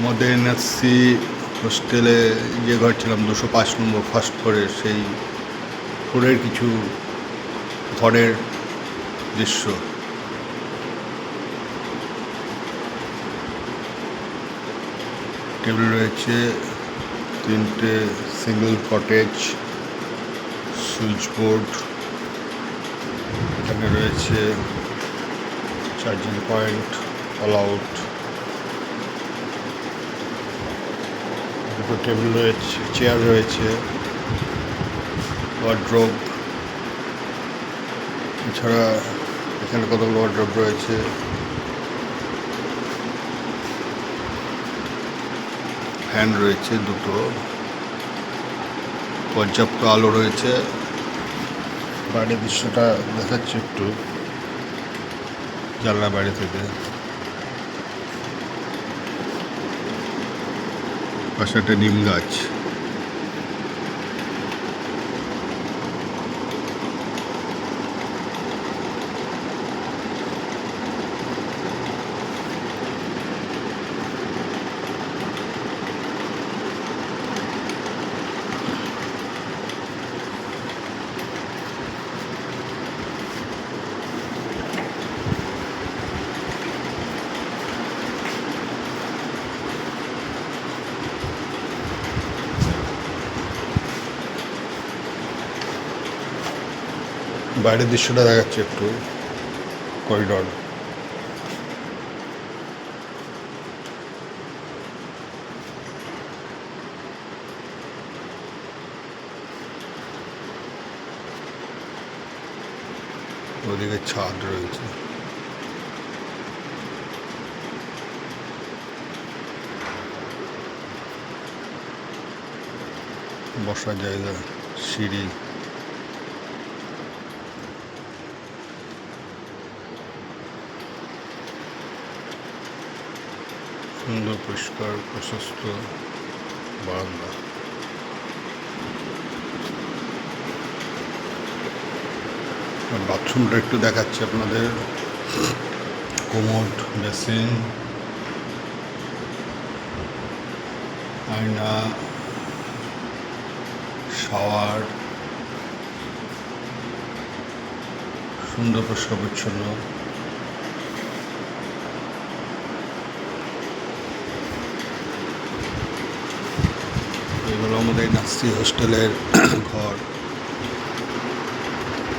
আমাদের এনআরসি হোস্টেলে যে ঘর ছিলাম 205 নম্বর ফার্স্ট ফ্লোরে, সেই ফ্লোরের কিছু ঘরের দৃশ্য। টেবিল রয়েছে, 3টে সিঙ্গেল কটেজ, সুইচ বোর্ড, এখানে রয়েছে চার্জিং পয়েন্ট, অল আউট, দুটো টেবিল রয়েছে, চেয়ার রয়েছে, ওয়ার্ড্রোব, এছাড়া এখানে কতগুলো ওয়ার্ড্রোব রয়েছে, ফ্যান রয়েছে দুটো, পর্যাপ্ত আলো রয়েছে। বাইরের দৃশ্যটা দেখাচ্ছে একটু জানলা বাইরে থেকে। পাশে একটা নিম গাছ। বাইরের দৃশ্যটা দেখাচ্ছে একটু, করিডর। ওদিকে ছাদ রয়েছে। বসার জায়গা, সিঁড়ি, সুন্দর পরিষ্কার প্রশস্ত বারান্দা। বাথরুমটা একটু দেখাচ্ছি আপনাদের। কোমোড, বেসিন, আয়না, শাওয়ার, সুন্দর পরিষ্কার পরিচ্ছন্ন। এগুলো আমাদের নার্সি হোস্টেলের ঘর।